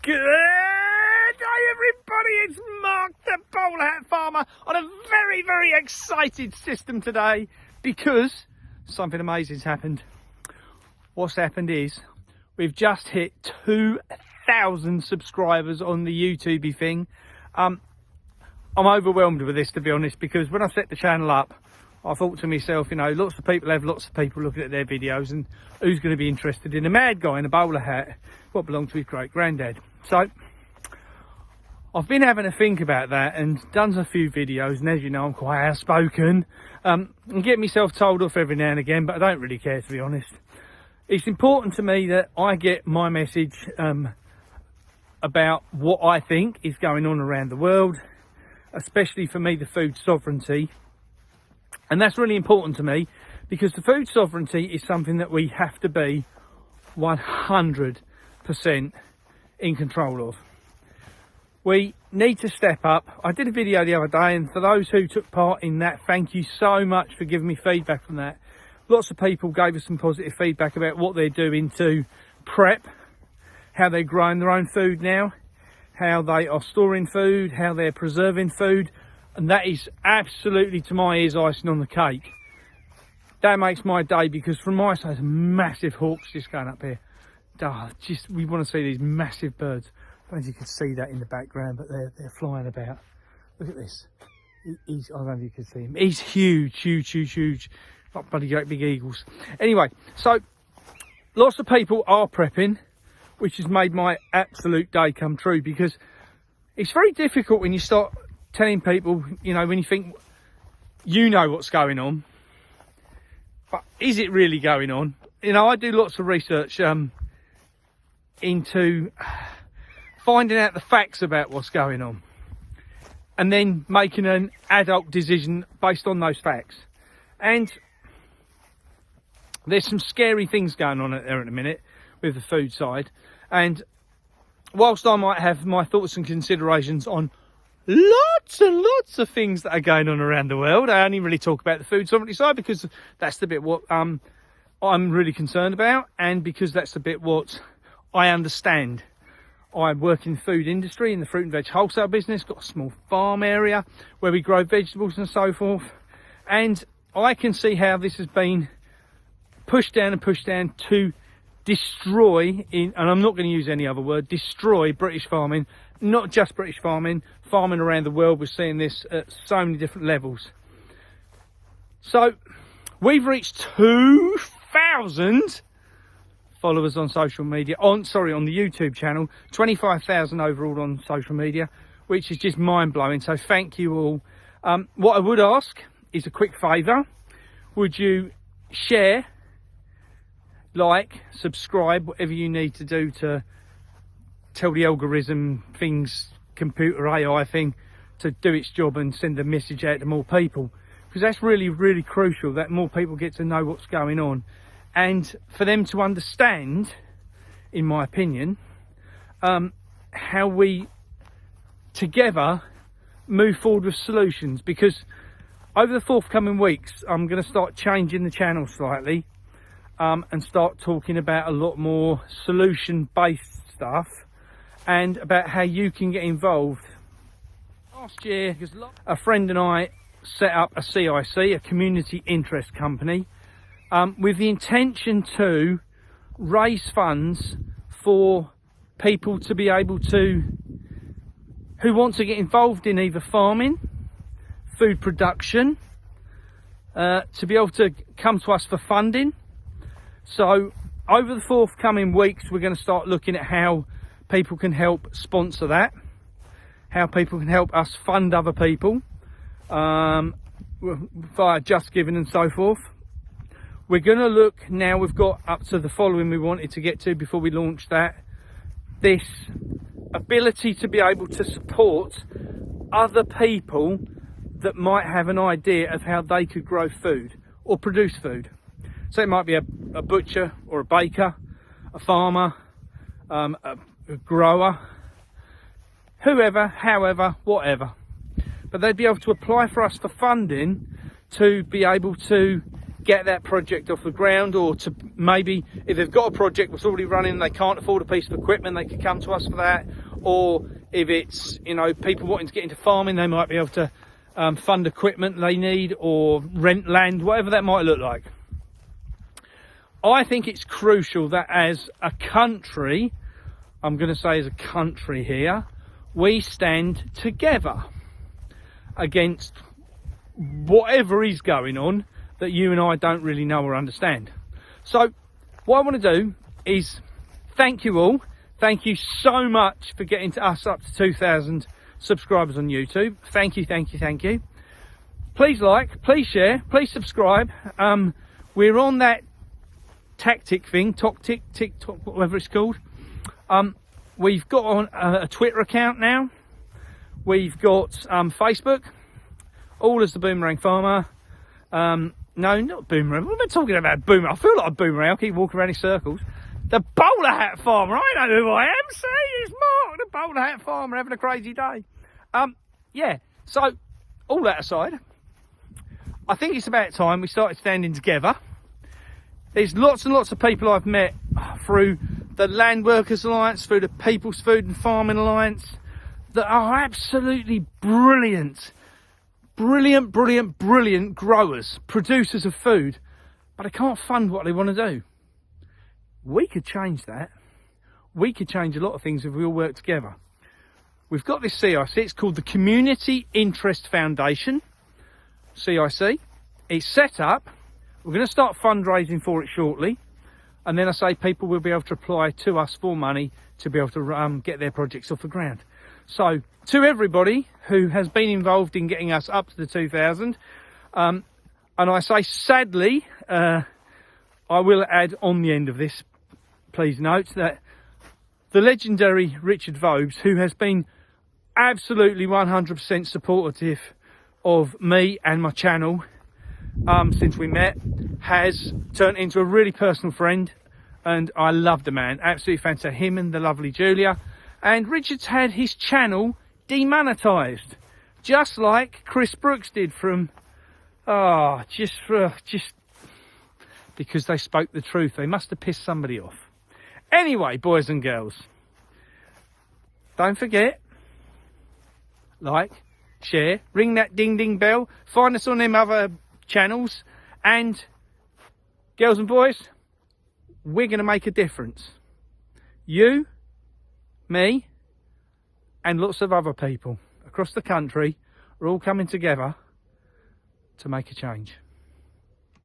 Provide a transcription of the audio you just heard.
Good day, everybody. It's Mark, the Bowlerhat Farmer, on a very, very excited system today because something amazing's happened. What's happened is we've just hit 2,000 subscribers on the YouTube thing. I'm overwhelmed with this, to be honest, because when I set the channel up, I thought to myself, you know, lots of people have lots of people looking at their videos, and who's going to be interested in a mad guy in a bowler hat, what belonged to his great granddad? So I've been having a think about that and done a few videos, and as you know, I'm quite outspoken and get myself told off every now and again, but I don't really care, to be honest. It's important to me that I get my message about what I think is going on around the world, especially for me, the food sovereignty. And that's really important to me because the food sovereignty is something that we have to be 100% in control of. We need to step up. I did a video the other day, and for those who took part in that, thank you so much for giving me feedback on that. Lots of people gave us some positive feedback about what they're doing to prep, how they're growing their own food now, how they are storing food, how they're preserving food. And that is absolutely, to my ears, icing on the cake. That makes my day, because from my side, there's massive hawks just going up here. Oh, we want to see these massive birds. I don't know if you can see that in the background, but they're flying about. Look at this. I don't know if you can see him. He's huge, huge, huge, huge. Like bloody great big eagles. Anyway, so lots of people are prepping, which has made my absolute day come true, because it's very difficult when you start telling people, you know, when you think you know what's going on, but is it really going on? You know, I do lots of research into finding out the facts about what's going on and then making an adult decision based on those facts. And there's some scary things going on there at the minute with the food side, and whilst I might have my thoughts and considerations on lots and lots of things that are going on around the world, I only really talk about the food sovereignty side because that's the bit what I'm really concerned about, and because that's the bit what I understand. I work in the food industry, in the fruit and veg wholesale business, got a small farm area where we grow vegetables and so forth, and I can see how this has been pushed down to destroy, and I'm not going to use any other word, destroy British farming. Not just British farming around the world. We're seeing this at so many different levels. So we've reached 2,000 followers on social media, on the YouTube channel, 25,000 overall on social media, which is just mind-blowing. So thank you all. What I would ask is a quick favour. Would you share, like, subscribe, whatever you need to do to tell the algorithm things, computer AI thing, to do its job and send a message out to more people, because that's really, really crucial, that more people get to know what's going on, and for them to understand, in my opinion, how we together move forward with solutions. Because over the forthcoming weeks, I'm going to start changing the channel slightly, and start talking about a lot more solution-based stuff, and about how you can get involved. Last year, a friend and I set up a CIC, a community interest company, with the intention to raise funds for people to be able to, who want to get involved in either farming, food production, to be able to come to us for funding. So over the forthcoming weeks, we're going to start looking at how people can help sponsor that, how people can help us fund other people via Just Giving and so forth. We're going to look, now we've got up to the following we wanted to get to before we launch that, this ability to be able to support other people that might have an idea of how they could grow food or produce food. So it might be a butcher or a baker, a farmer, a grower, whoever, however, whatever. But they'd be able to apply for us for funding to be able to get that project off the ground, or to maybe if they've got a project that's already running, they can't afford a piece of equipment, they could come to us for that. Or if it's, you know, people wanting to get into farming, they might be able to fund equipment they need or rent land, whatever that might look like. I think it's crucial that as a country, I'm going to say as a country here, we stand together against whatever is going on that you and I don't really know or understand. So what I want to do is thank you all. Thank you so much for getting us up to 2,000 subscribers on YouTube. Thank you, thank you, thank you. Please like, please share, please subscribe. We're on that tactic thing, TikTok, whatever it's called. We've got on a Twitter account now. We've got Facebook, all as the Boomerang Farmer. No, not Boomerang. What am I talking about? Boomerang. I feel like a boomerang. I keep walking around in circles. The Bowlerhat Farmer. I know who I am. See, it's Mark, the Bowlerhat Farmer, having a crazy day. Yeah. So, all that aside, I think it's about time we started standing together. There's lots and lots of people I've met through the Land Workers Alliance, through the People's Food and Farming Alliance, that are absolutely brilliant growers, producers of food, but they can't fund what they want to do. We could change that. We could change a lot of things if we all work together. We've got this CIC, it's called the Community Interest Foundation, CIC. It's set up. We're going to start fundraising for it shortly, and then I say people will be able to apply to us for money to be able to get their projects off the ground. So to everybody who has been involved in getting us up to the 2,000, and I say sadly, I will add on the end of this, please note that the legendary Richard Vobes, who has been absolutely 100% supportive of me and my channel since we met, has turned into a really personal friend, and I love the man, absolutely fantastic. Him and the lovely Julia. And Richard's had his channel demonetised, just like Chris Brooks did from, just because they spoke the truth. They must have pissed somebody off. Anyway, boys and girls, don't forget, like, share, ring that ding ding bell, find us on them other channels, and girls and boys, we're going to make a difference. You, me, and lots of other people across the country are all coming together to make a change.